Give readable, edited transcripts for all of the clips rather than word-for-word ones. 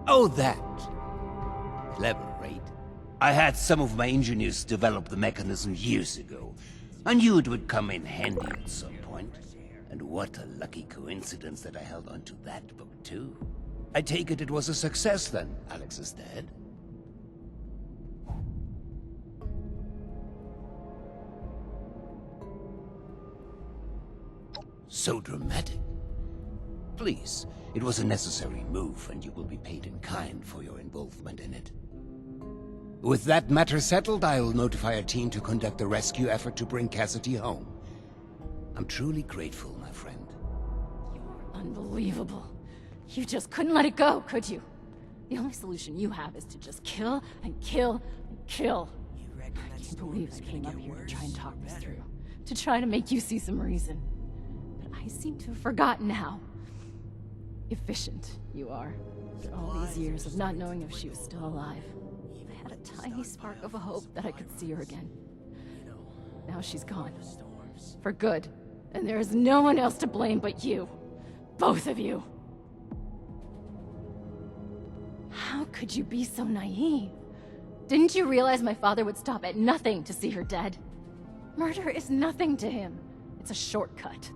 Oh, that. Clever, right? I had some of my engineers develop the mechanism years ago. I knew it would come in handy at some point. And what a lucky coincidence that I held on to that book, too. I take it was a success, then, Alex's dad? So dramatic. Please, it was a necessary move, and you will be paid in kind for your involvement in it. With that matter settled, I'll notify a team to conduct a rescue effort to bring Cassidy home. I'm truly grateful, my friend. You're unbelievable. You just couldn't let it go, could you? The only solution you have is to just kill and kill and kill. I can't believe I came up here to try and talk this through. To try to make you see some reason. But I seem to have forgotten how efficient you are. After all these years of not knowing if she was still alive, I had a tiny spark of a hope that I could see her again. Now she's gone. For good. And there is no one else to blame but you. Both of you. How could you be so naive? Didn't you realize my father would stop at nothing to see her dead? Murder is nothing to him. It's a shortcut.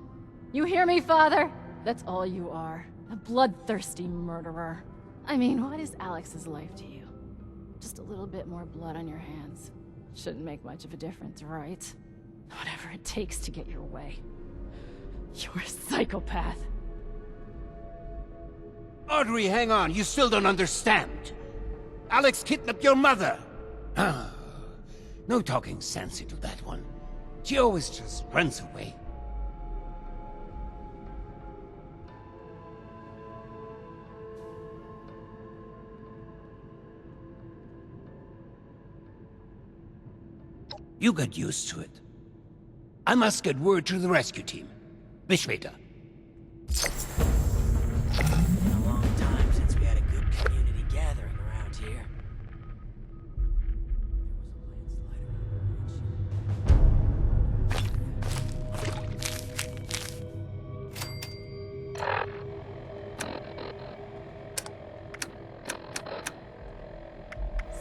You hear me, Father? That's all you are. A bloodthirsty murderer. I mean, what is Alex's life to you? Just a little bit more blood on your hands. Shouldn't make much of a difference, right? Whatever it takes to get your way. You're a psychopath. Audrey, hang on. You still don't understand. Alex kidnapped your mother. Ah, no talking sense into that one. She always just runs away. You got used to it. I must get word to the rescue team. Bis später. Been a long time since we had a good community gathering around here.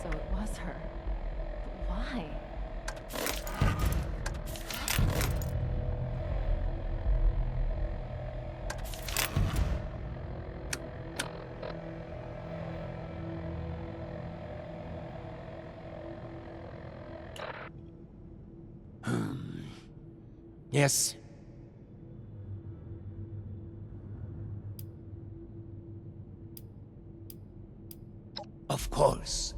So it was her. But why? Yes. Of course.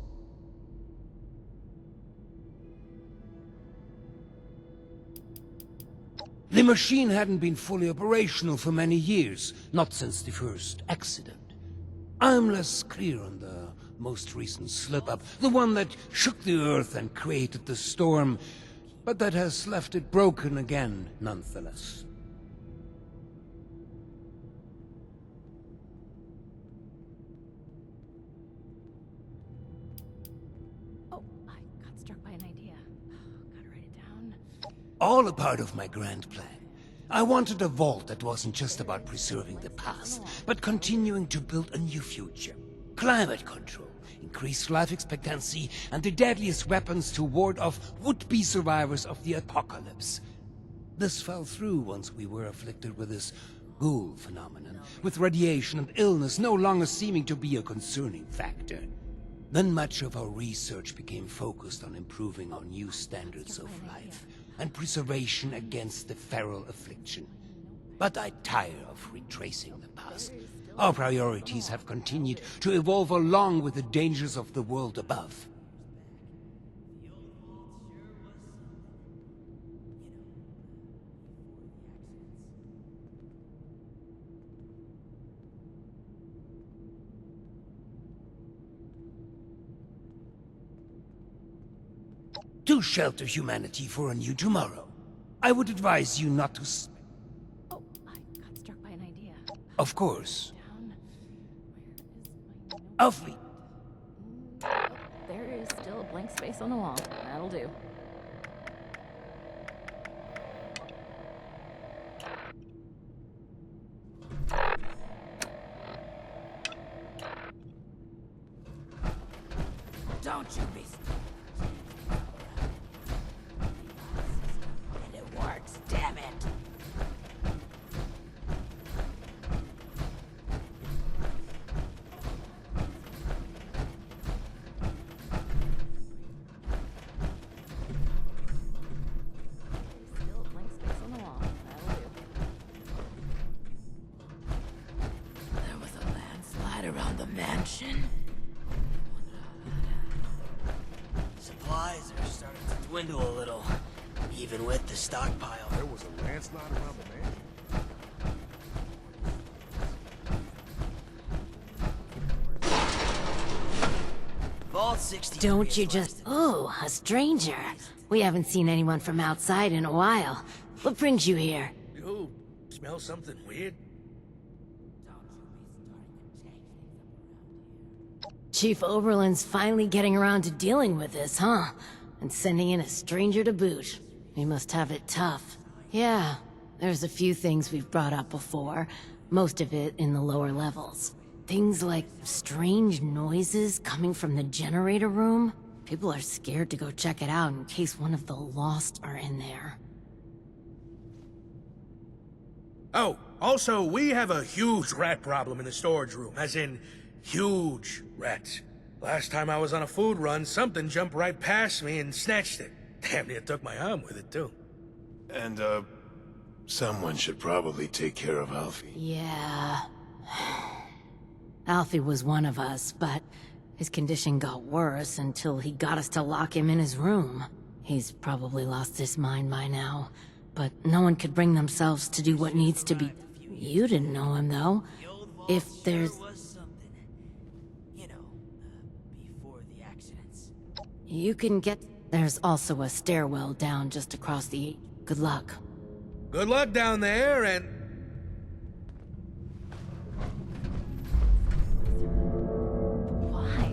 The machine hadn't been fully operational for many years, not since the first accident. I'm less clear on the most recent slip-up, the one that shook the Earth and created the storm, but that has left it broken again, nonetheless. Oh, I got struck by an idea. Gotta write it down. All a part of my grand plan. I wanted a vault that wasn't just about preserving the past, but continuing to build a new future. Climate control, increased life expectancy, and the deadliest weapons to ward off would-be survivors of the apocalypse. This fell through once we were afflicted with this Ghoul phenomenon, with radiation and illness no longer seeming to be a concerning factor. Then much of our research became focused on improving our new standards of life and preservation against the feral affliction. But I tire of retracing the past. Our priorities have continued to evolve along with the dangers of the world above. To shelter humanity for a new tomorrow. I would advise you not to Oh, I got struck by an idea. Of course. Down. Where is my note? Auf Wiedersehen. Oh, there is still a blank space on the wall. That'll do. around the mansion? Supplies are starting to dwindle a little, even with the stockpile. There was a landslide around the mansion. Vault 60. Don't you just... Ooh, a stranger. We haven't seen anyone from outside in a while. What brings you here? You smell something weird? Chief Oberlin's finally getting around to dealing with this, huh? And sending in a stranger to boot. He must have it tough. Yeah, there's a few things we've brought up before. Most of it in the lower levels. Things like strange noises coming from the generator room. People are scared to go check it out in case one of the Lost are in there. Oh, also, we have a huge rat problem in the storage room, as in, huge rats. Last time I was on a food run, something jumped right past me and snatched it. Damn near took my arm with it, too. And, someone should probably take care of Alfie. Yeah... Alfie was one of us, but his condition got worse until he got us to lock him in his room. He's probably lost his mind by now, but no one could bring themselves to do what needs to be... You didn't know him, though. If there's... Was something, you know, before the accidents. You can get... There's also a stairwell down just across the... Good luck. Good luck down there, and... Why?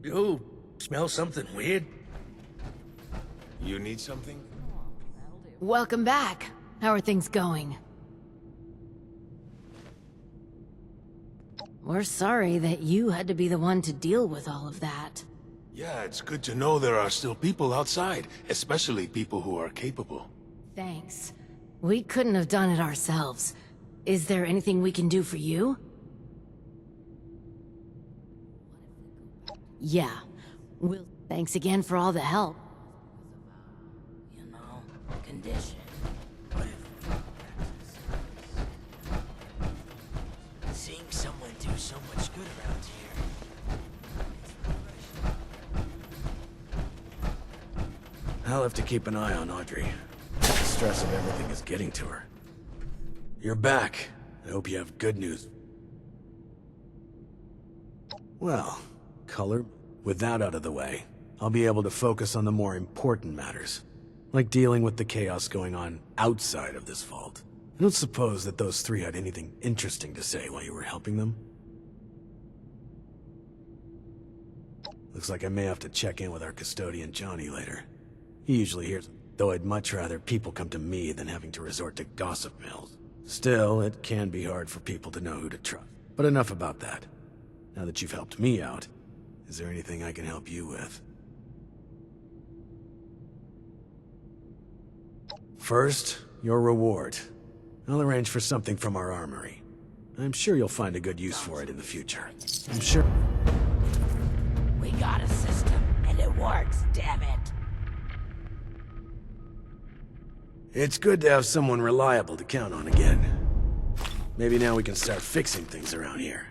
You smell something weird? You need something? Welcome back. How are things going? We're sorry that you had to be the one to deal with all of that. Yeah, it's good to know there are still people outside, especially people who are capable. Thanks. We couldn't have done it ourselves. Is there anything we can do for you? Yeah. Thanks again for all the help. You know, condition. What if... Seeing someone do so much good around here. I'll have to keep an eye on Audrey. The stress of everything is getting to her. You're back. I hope you have good news. Well, Color, with that out of the way, I'll be able to focus on the more important matters, like dealing with the chaos going on outside of this vault. I don't suppose that those three had anything interesting to say while you were helping them? Looks like I may have to check in with our custodian Johnny later. He usually hears, though I'd much rather people come to me than having to resort to gossip mills. Still, it can be hard for people to know who to trust. But enough about that. Now that you've helped me out, is there anything I can help you with? First, your reward. I'll arrange for something from our armory. I'm sure you'll find a good use for it in the future. I'm sure... We got a system, and it works, damn it. It's good to have someone reliable to count on again. Maybe now we can start fixing things around here.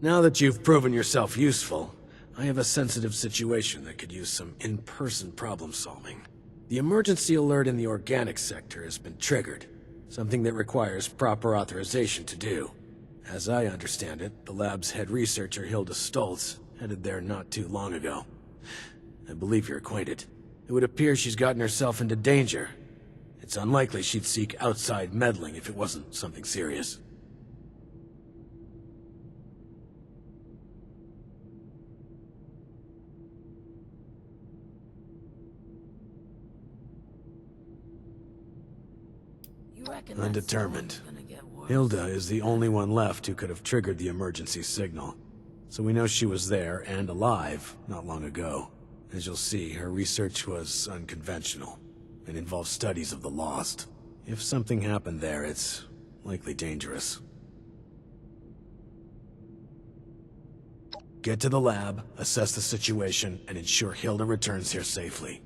Now that you've proven yourself useful, I have a sensitive situation that could use some in-person problem solving. The emergency alert in the organic sector has been triggered, something that requires proper authorization to do. As I understand it, the lab's head researcher Hilda Stoltz headed there not too long ago. I believe you're acquainted. It would appear she's gotten herself into danger. It's unlikely she'd seek outside meddling if it wasn't something serious. Undetermined. Hilda is the only one left who could have triggered the emergency signal. So we know she was there and alive not long ago. As you'll see, her research was unconventional and involved studies of the lost. If something happened there, it's likely dangerous. Get to the lab, assess the situation, and ensure Hilda returns here safely.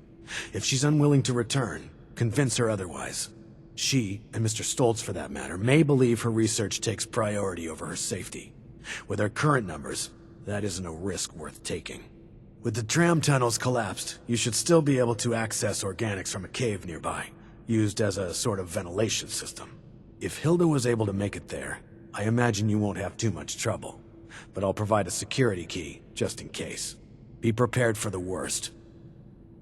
If she's unwilling to return, convince her otherwise. She, and Mr. Stoltz for that matter, may believe her research takes priority over her safety. With our current numbers, that isn't a risk worth taking. With the tram tunnels collapsed, you should still be able to access organics from a cave nearby, used as a sort of ventilation system. If Hilda was able to make it there, I imagine you won't have too much trouble. But I'll provide a security key, just in case. Be prepared for the worst.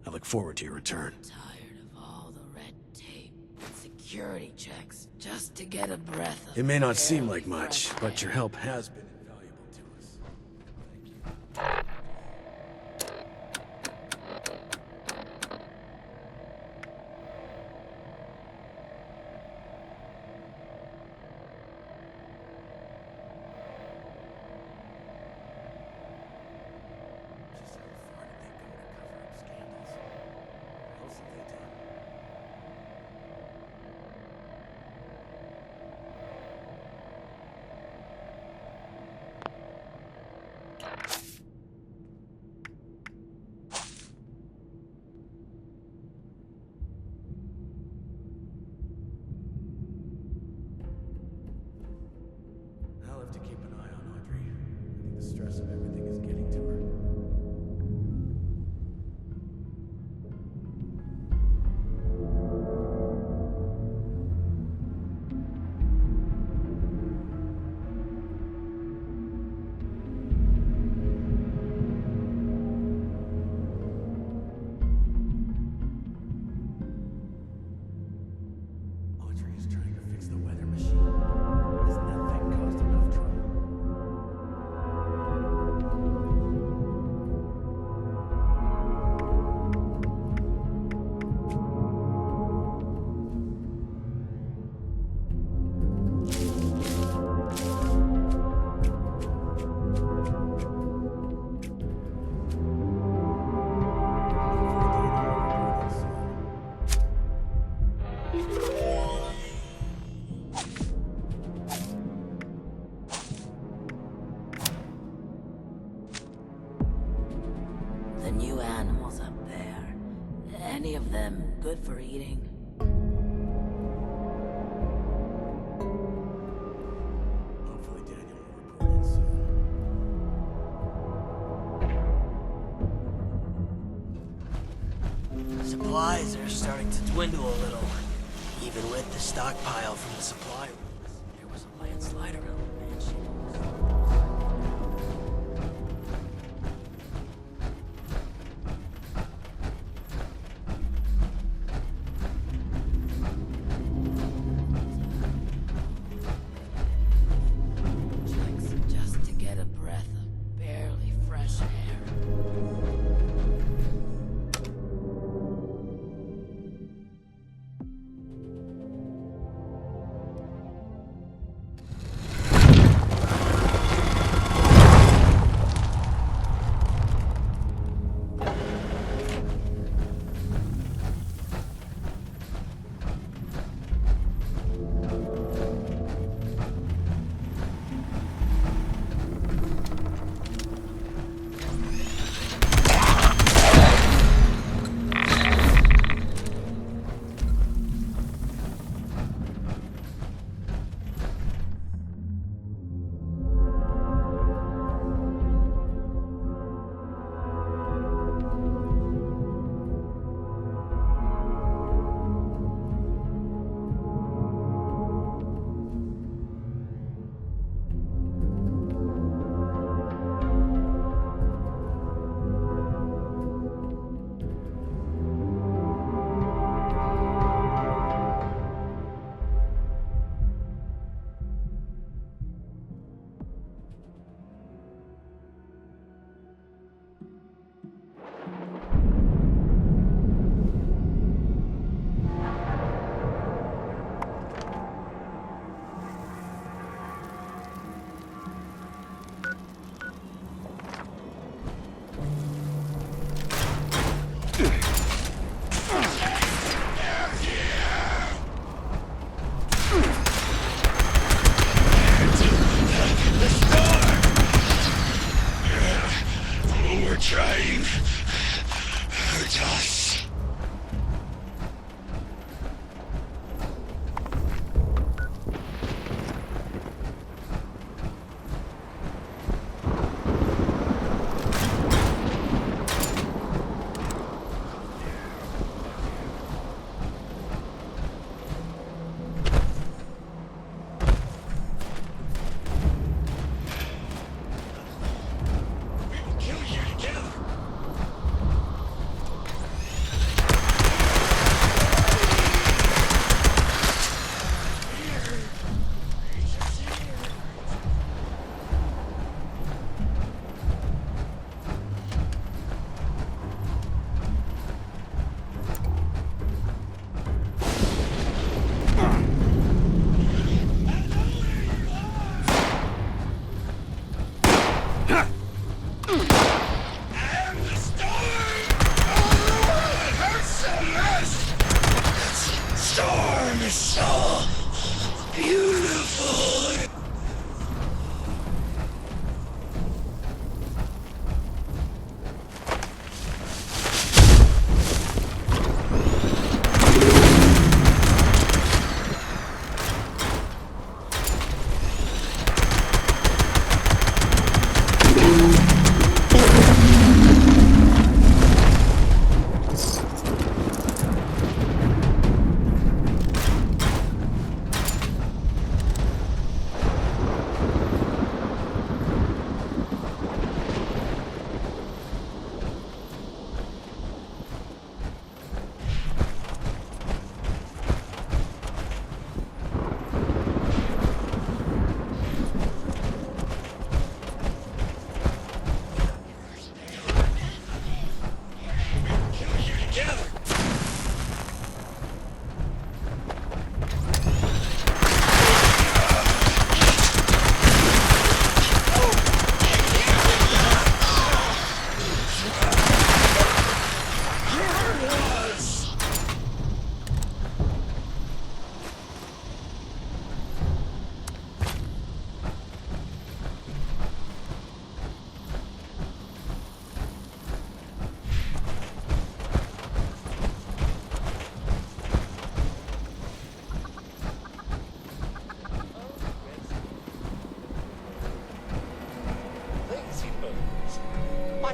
I look forward to your return. Tired of all the red tape and security checks just to get a breath of It may not seem barely like much, fresh but air. your help has been invaluable to us. Thank you. animals up there. Any of them good for eating? Hopefully Daniel will report it soon. Supplies are starting to dwindle a little. Even with the stockpile from the supply rooms, there was a landslide around the mansion. Just to get a breath of barely fresh air.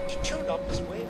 like to tune up this way.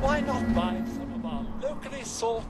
Why not buy some of our locally sourced...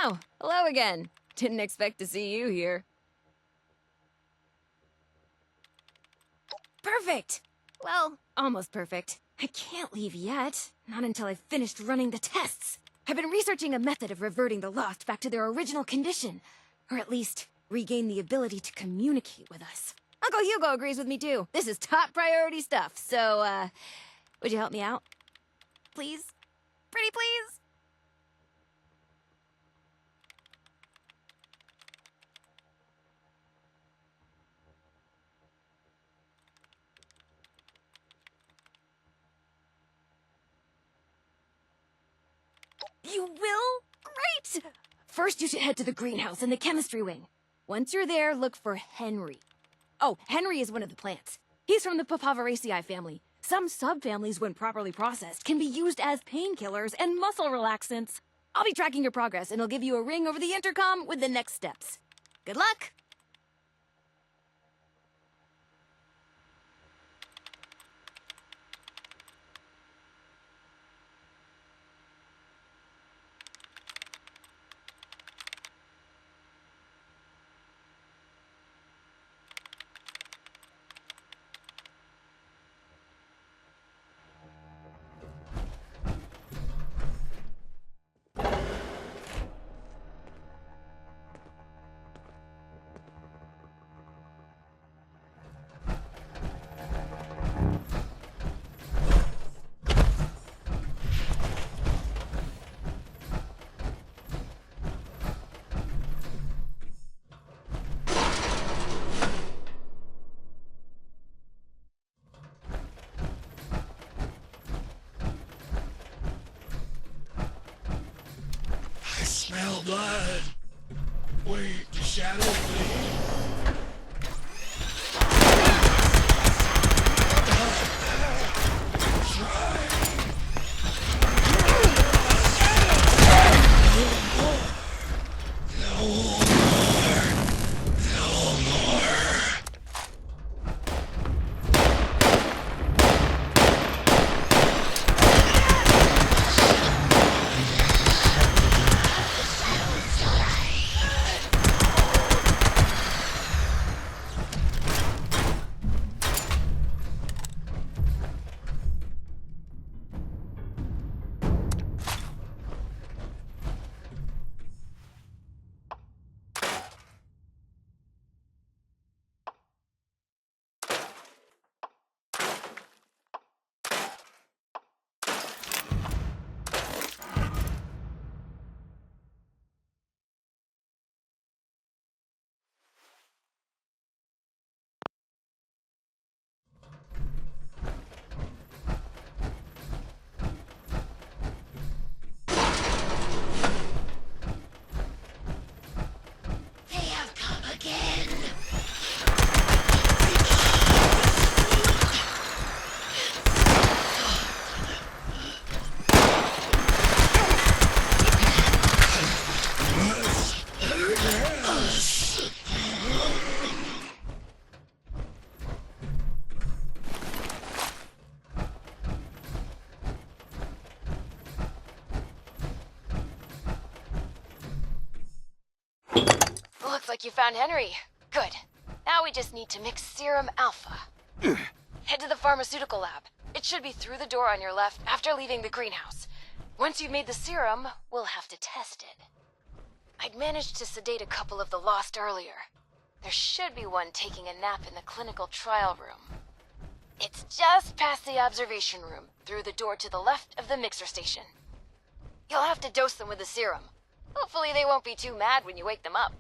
Oh, hello again. Didn't expect to see you here. Perfect! Well, almost perfect. I can't leave yet. Not until I've finished running the tests. I've been researching a method of reverting the Lost back to their original condition. Or at least, regain the ability to communicate with us. Uncle Hugo agrees with me too. This is top priority stuff, so, would you help me out? Please? Pretty please? You will? Great! First, you should head to the greenhouse in the chemistry wing. Once you're there, look for Henry. Oh, Henry is one of the plants. He's from the Papaveraceae family. Some subfamilies, when properly processed, can be used as painkillers and muscle relaxants. I'll be tracking your progress, and I'll give you a ring over the intercom with the next steps. Good luck! Smell blood. Wait, the shadow flee. Looks like you found Henry. Good. Now we just need to mix Serum Alpha. Head to the pharmaceutical lab. It should be through the door on your left after leaving the greenhouse. Once you've made the serum, we'll have to test it. I'd managed to sedate a couple of the Lost earlier. There should be one taking a nap in the clinical trial room. It's just past the observation room, through the door to the left of the mixer station. You'll have to dose them with the serum. Hopefully they won't be too mad when you wake them up.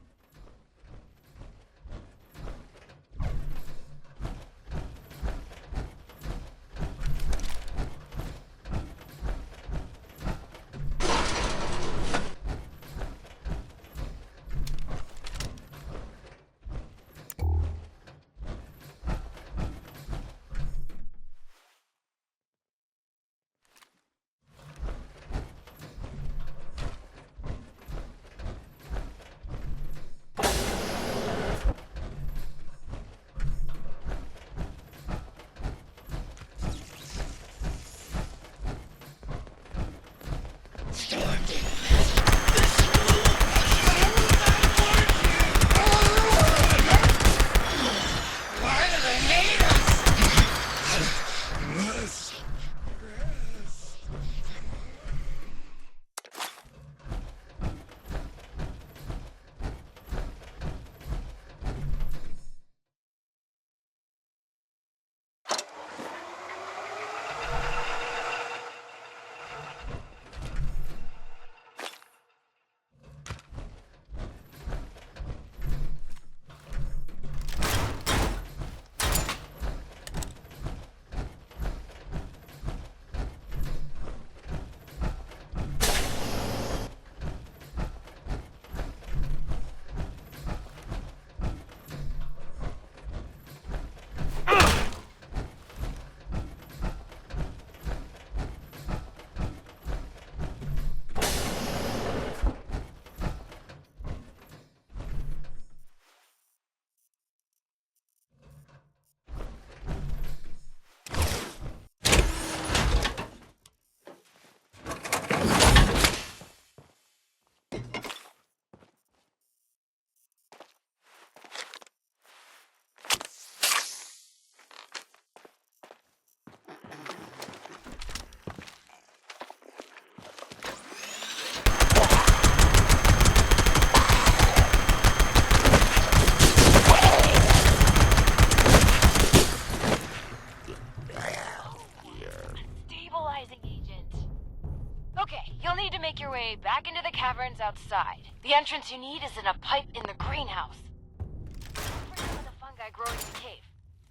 entrance outside. The entrance you need is in a pipe in the greenhouse. Look for some of the fungi growing in the cave.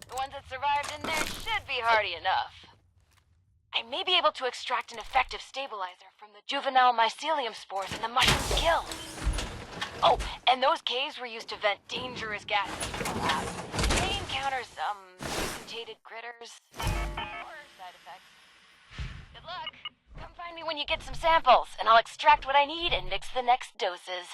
The ones that survived in there should be hardy enough. I may be able to extract an effective stabilizer from the juvenile mycelium spores in the mushroom's gill. Oh, and those caves were used to vent dangerous gases from the lab. You may encounter some mutated critters or side effects. Good luck. Come find me when you get some samples, and I'll extract what I need and mix the next doses.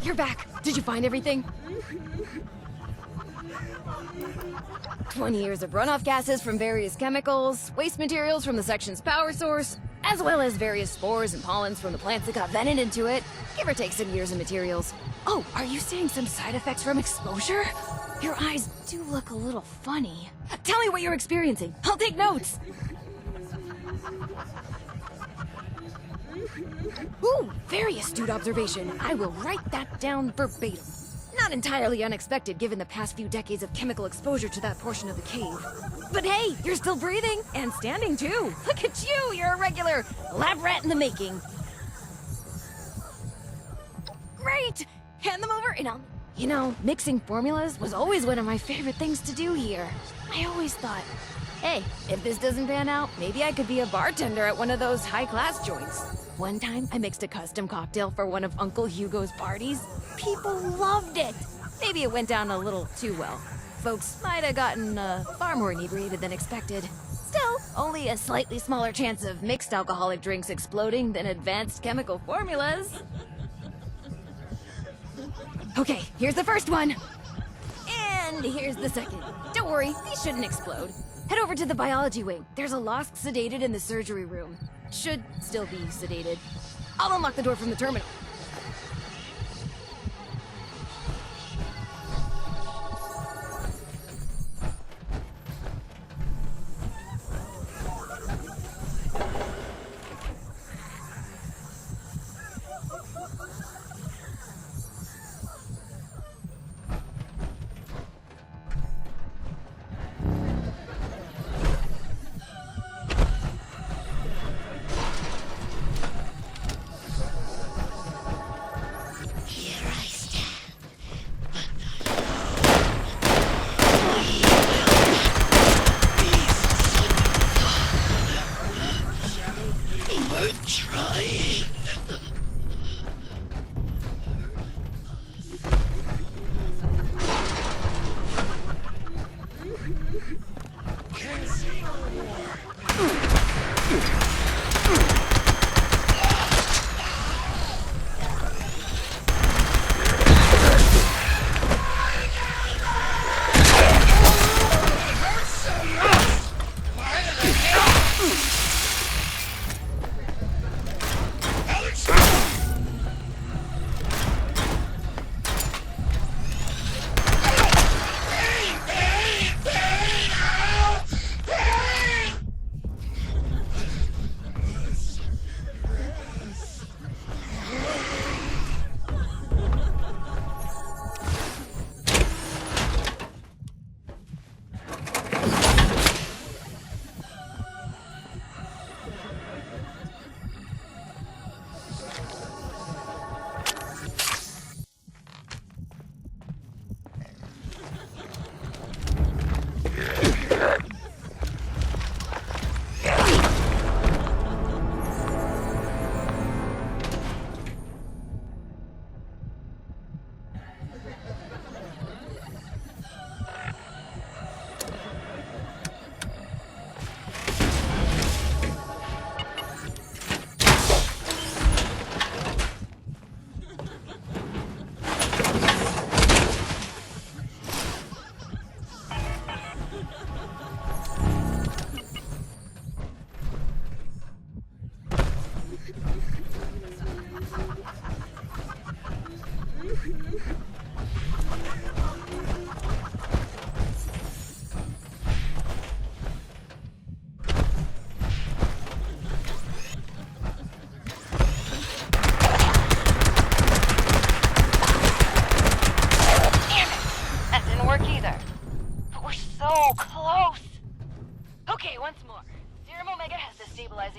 You're back. Did you find everything? 20 years of runoff gases from various chemicals, waste materials from the section's power source, as well as various spores and pollens from the plants that got vented into it. Give or take some years of materials. Oh, are you seeing some side effects from exposure? Your eyes do look a little funny. Tell me what you're experiencing. I'll take notes. Ooh, very astute observation. I will write that down verbatim. Not entirely unexpected given the past few decades of chemical exposure to that portion of the cave. But hey, you're still breathing, and standing too. Look at you, you're a regular lab rat in the making. Great! Hand them over and I'll... You know, mixing formulas was always one of my favorite things to do here. I always thought, hey, if this doesn't pan out, maybe I could be a bartender at one of those high-class joints. One time, I mixed a custom cocktail for one of Uncle Hugo's parties. People loved it. Maybe it went down a little too well. Folks might have gotten far more inebriated than expected. Still, only a slightly smaller chance of mixed alcoholic drinks exploding than advanced chemical formulas. Okay, here's the first one. And here's the second. Don't worry, these shouldn't explode. Head over to the biology wing. There's a Lost sedated in the surgery room. Should still be sedated. I'll unlock the door from the terminal.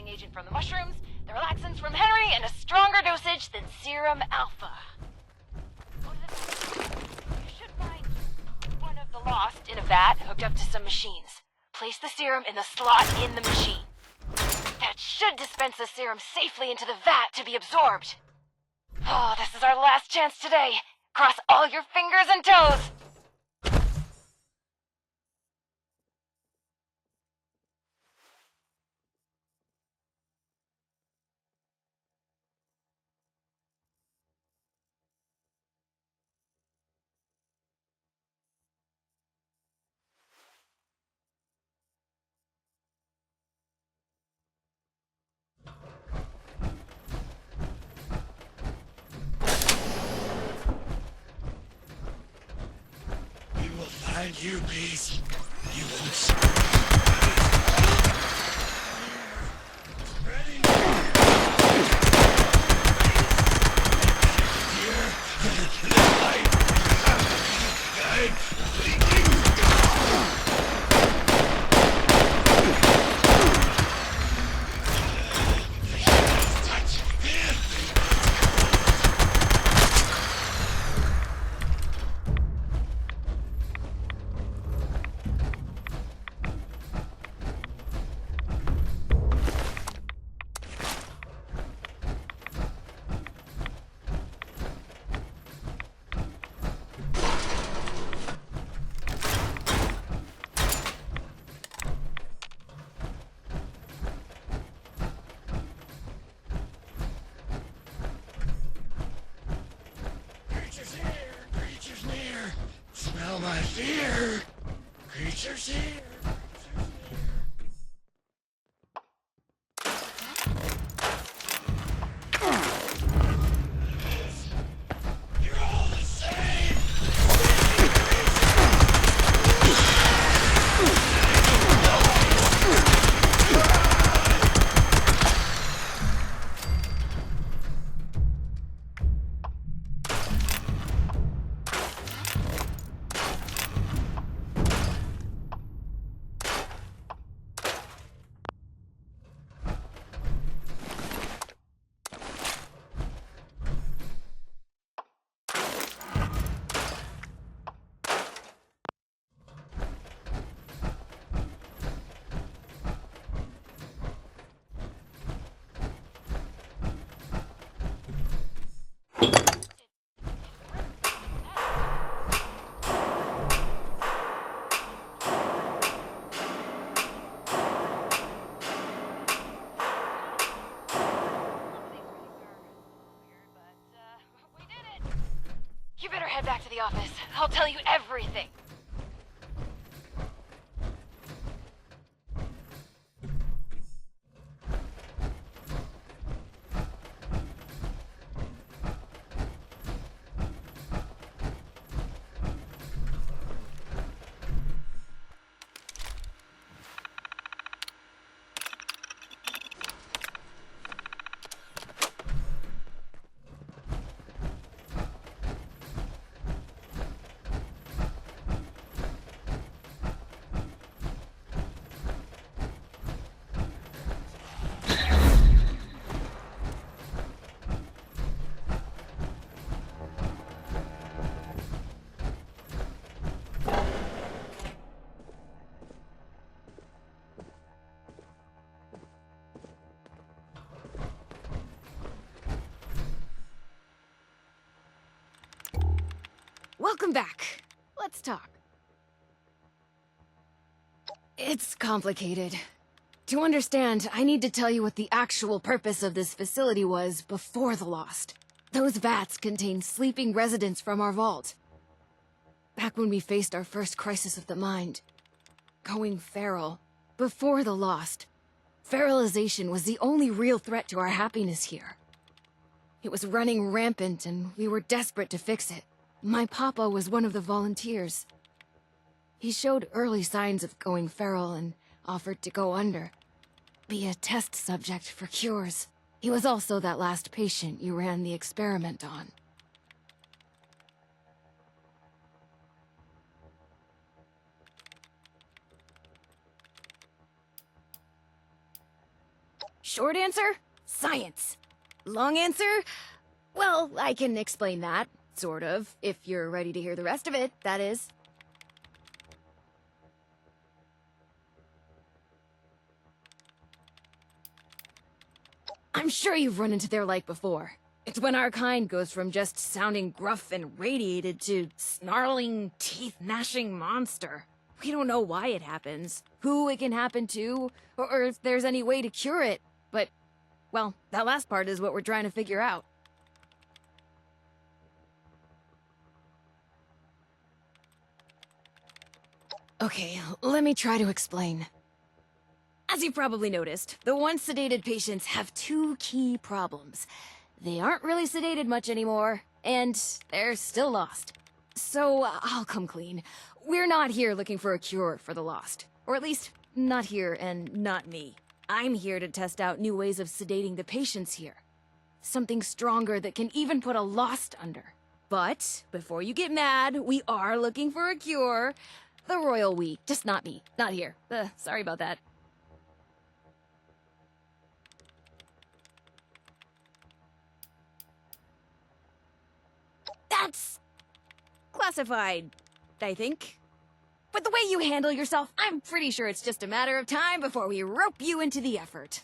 Agent from the mushrooms, the relaxants from Henry, and a stronger dosage than serum alpha. You should find one of the lost in a vat hooked up to some machines. Place the serum in the slot in the machine. That should dispense the serum safely into the vat to be absorbed. Oh, this is our last chance today. Cross all your fingers and toes. find you, beast. You will Creatures near! Smell my fear! Creatures here! You're all the same! You better head back to the office. I'll tell you everything. Welcome back. Let's talk. It's complicated. To understand, I need to tell you what the actual purpose of this facility was before the Lost. Those vats contain sleeping residents from our vault. Back when we faced our first crisis of the mind. Going feral. Before the Lost. Feralization was the only real threat to our happiness here. It was running rampant and we were desperate to fix it. My papa was one of the volunteers. He showed early signs of going feral and offered to go under. Be a test subject for cures. He was also that last patient you ran the experiment on. Short answer? Science. Long answer? Well, I can explain that. Sort of, if you're ready to hear the rest of it, that is. I'm sure you've run into their like before. It's when our kind goes from just sounding gruff and radiated to snarling, teeth-gnashing monster. We don't know why it happens, who it can happen to, or if there's any way to cure it, but, well, that last part is what we're trying to figure out. Okay, let me try to explain. As you've probably noticed, the once sedated patients have two key problems. They aren't really sedated much anymore, and they're still lost. So, I'll come clean. We're not here looking for a cure for the lost. Or at least, not here and not me. I'm here to test out new ways of sedating the patients here. Something stronger that can even put a lost under. But, before you get mad, we are looking for a cure. The royal we, just not me. Not here. Sorry about that. That's classified, I think. But the way you handle yourself, I'm pretty sure it's just a matter of time before we rope you into the effort.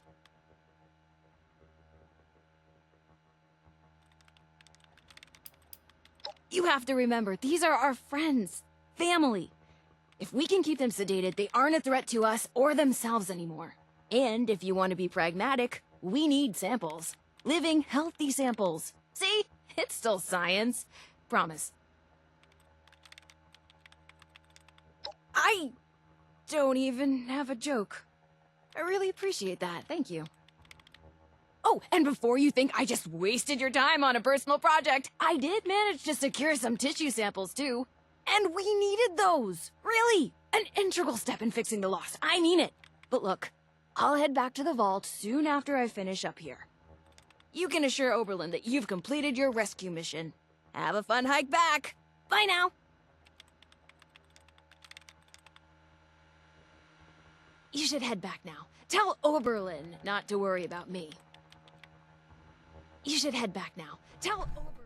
You have to remember, these are our friends, family. If we can keep them sedated, they aren't a threat to us or themselves anymore. And if you want to be pragmatic, we need samples. Living, healthy samples. See? It's still science. Promise. I don't even have a joke. I really appreciate that. Thank you. Oh, and before you think I just wasted your time on a personal project, I did manage to secure some tissue samples too. And we needed those. Really. An integral step in fixing the lost. I mean it. But look, I'll head back to the vault soon after I finish up here. You can assure Oberlin that you've completed your rescue mission. Have a fun hike back. Bye now. You should head back now. Tell Oberlin not to worry about me. You should head back now. Tell Oberlin...